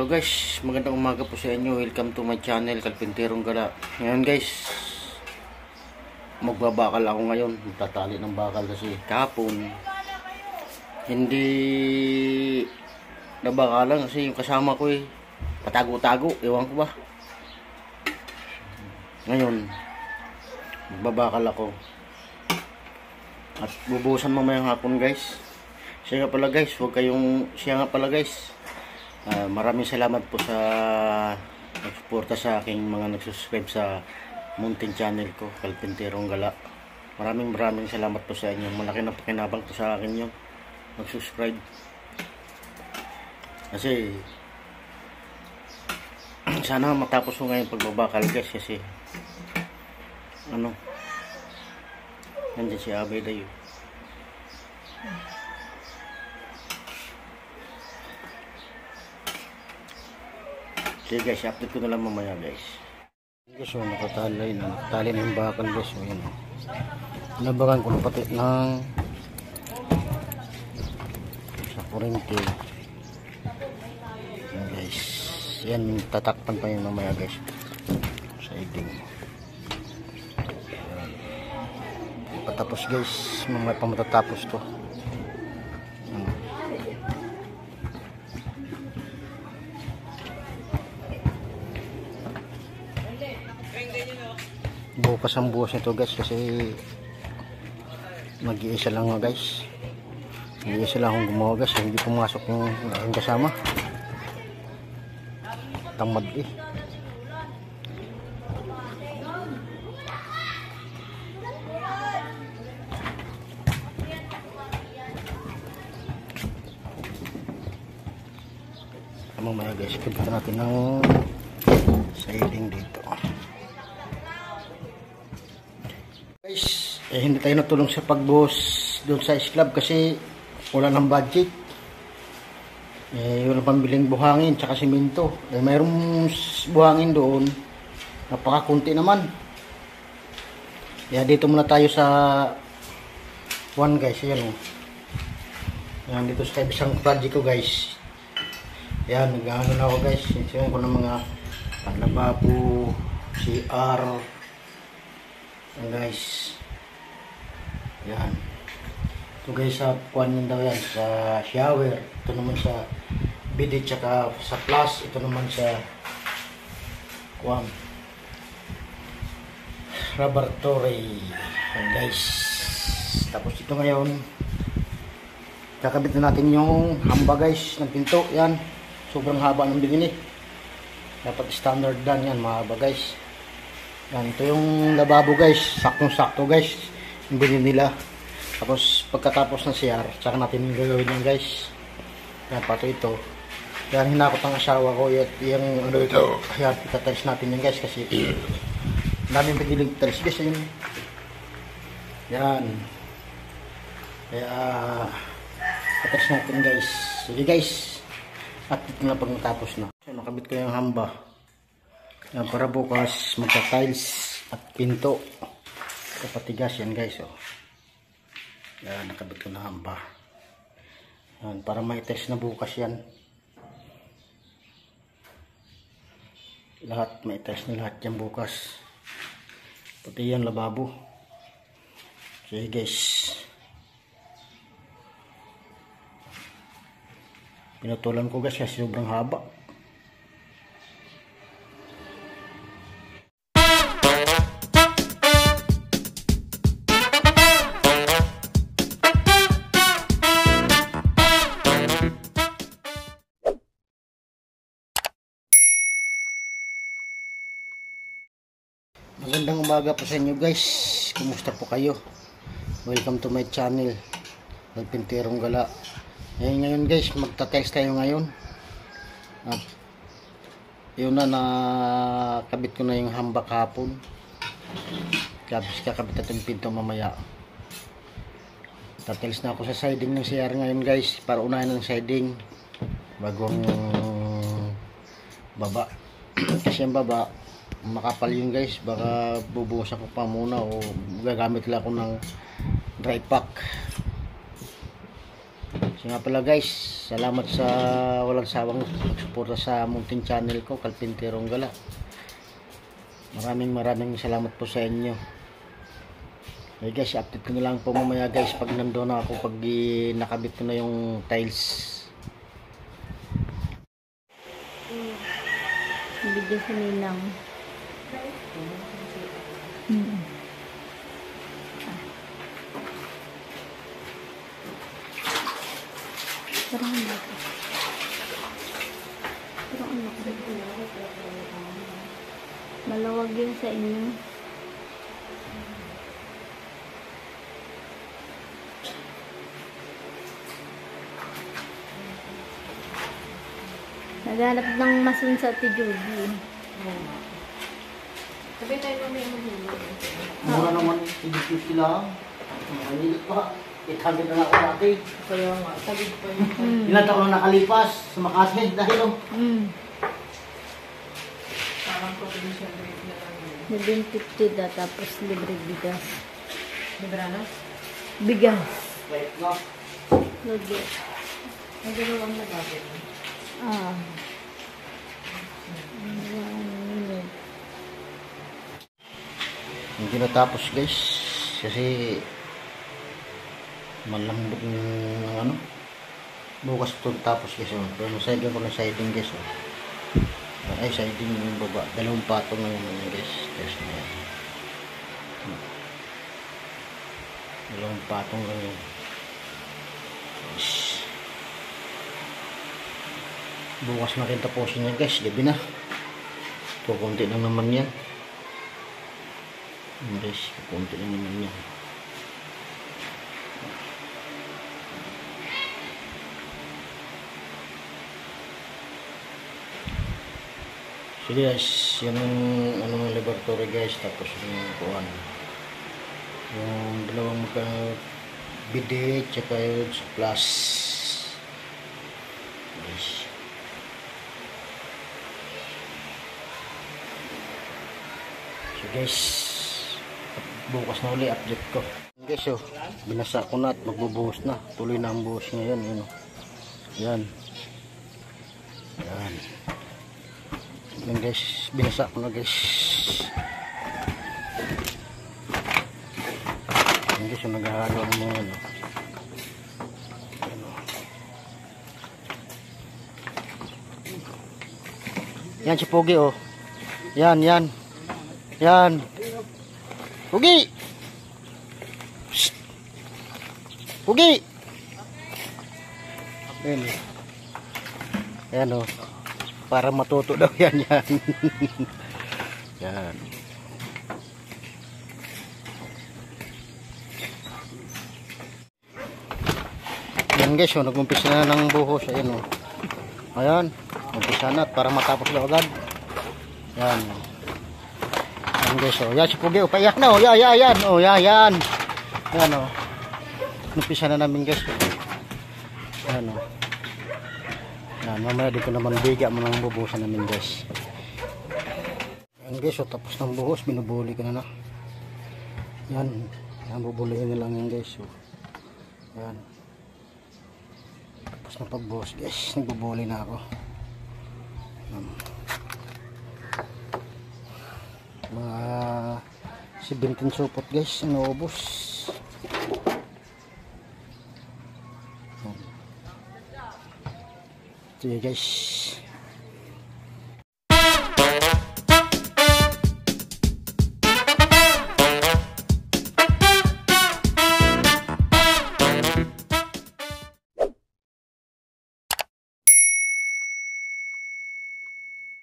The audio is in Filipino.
Hello guys, magandang umaga po sa inyo. Welcome to my channel, Kalpinterong Gala. Ngayon guys, magbabakal ako ngayon. Magtatali ng bakal kasi kahapon hindi nabakalan kasi yung kasama ko patago-tago, ewan ko ba. Ngayon, magbabakal ako. At bubuhusan mamayang hapon guys. Siya nga pala guys, maraming salamat po sa nagsuporta sa aking mga nagsusubscribe sa munting channel ko, Kalpinterong Gala. Maraming salamat po sa inyo. Malaki na pakinabang po sa akin yung mag-subscribe. Kasi sana matapos ko ngayon pagbabakal guys, kasi nandiyan si Abay Dayo. Sige guys, update ko na lang mamaya guys. So nakatali na yung bakal guys. So yun, nabakan ko na pati ng sa kurente. Yan guys, yan tatakpan pa yun mamaya guys sa iging. Patapos guys, mamaya pa matatapos to. Bukas ang bukas nito guys, kasi mag-iisa lang nga guys. Mag-iisa lang akong gumawa guys, hindi pumasok yung aking kasama. Tamad mamaya guys, ipagpita natin ng siding dito guys. Hindi tayo natulong sa pagbuhos doon sa slab kasi wala ng budget. Wala pambiling buhangin tsaka simento. Mayroong buhangin doon, napakakunti naman. Kaya dito muna tayo sa one guys. Ayan yan, dito sa isang project ko guys. Yan, nag-ano na ako guys. Sinusun ko ng mga panlababo, CR. Yan guys. Yan. Ito guys sa kuwan yun daw yan, sa shower. Ito naman sa bidet tsaka sa plus. Ito naman sa kuwan laboratory. Yan guys. Tapos ito ngayon, kakabit na natin yung hamba guys ng pinto. Yan. Sobrang haba ng bigini. Dapat standard dan yan, mahaba guys. Yan, ito yung lababo guys, saktong-sakto guys yung bilhin nila. Tapos pagkatapos ng CR, tsaka natin yung gagawin yan guys. Yan, pato ito. Yan, hinakot ang asawa ko yung ito. Yan, itatiles natin yan guys, kasi daming piniling tiles guys. Yun. Yan, kaya itatiles natin guys. Sige guys, at ito na pag natapos na. So, nakabit ko yung hamba. Yan, para bukas magka-tiles at pinto. Kapatigas yan guys. Yan, nakabit ko na hamba. Yan, para may tiles na bukas yan. Lahat, may tiles na lahat yan bukas. Pati yan lababo. Sige guys. Pinutulan ko guys kasi sobrang haba. Magandang umaga po sa inyo guys. Kumusta po kayo? Welcome to my channel, Kalpinterong Gala. Ngayon guys, magta-tiles tayo ngayon. At yun na, nakabit ko na yung hamba kahapon. Kakabit natin yung pinto mamaya. Tatiles na ako sa siding ng CR ngayon guys, para unahin ng siding bagong baba. Kasi yung baba makapal yun guys, baka bubuhusan ko pa muna o gagamit lang ako ng dry pack. So nga pala guys, salamat sa walang sawang magsuporta sa munting channel ko, Kalpinterong Gala. Maraming salamat po sa inyo. Okay guys, update ko na lang po mamaya guys pag nandoon na ako, pag nakabit ko na yung tiles. Bigyan sa nilang. Parang ano ko. Malawag yun sa inyo. Naghanap ng masin sa Ate Judy. Sabi tayo na may mahulog. Mura naman, 50 lang. Manilit pa. 800 na ako dati. Kaya nga, tagig pa yun. Ilan taon na nakalipas sa Makati dahil Parang provincial rate na lang yun. 750 na tapos libre bigas. Libranas? Bigas. right no? Libre. May dalawang nagagawin. Ah. Hindi natapos guys. Kasi malambot ng ano. Bukas ito tapos guys. Pero nasayagyan ko ng siding guys. Ay siding yung baba. Dalawang patong na yun guys. Test na yan. Dalawang patong lang yun. Yes. Bukas na rin tapusin yan guys. Gabi na. Kukunti lang naman yan. Guys, kukunti lang naman yan. So guys, yan yung ano, laboratory guys. Tapos yung kuhan. Yung dalawang bidet tsaka yung plus. Guys. So guys, bukas na uli update ko. Guys, so binasa ko na at magbubuhos na. Tuloy na ang buhos ngayon. Yan, yan. Yan. Yan guys, binasa ko na guys. Yan guys, yung naghahalo ng mga ano. Yan si Pogi oh. Yan, yan. Yan. Pogi! Psst. Pogi! Ayan. Ayan o. Para matuto daw yan. Yan. Yan. Yan guys o. Nag-umpisa na ng buhos. Ayan o. Ayan. Umpisa na. Para matapos daw agad. Yan. Yan guys o. Yan si Pogi o. Payak na o. Yan. Yan. O yan. Yan. Yan o. Umpisa na namin guys. Yan o. Yan, mamaya dito naman biga mo nang bubuhusan namin guys. Yan guys, so tapos ng buhos, binubuli ko na na. Yan, yan bubulihin na lang yan guys. So, yan. Tapos ng pagbuhos guys, nagbubuli na ako. Mga 17 supot guys, naubos. Sige guys.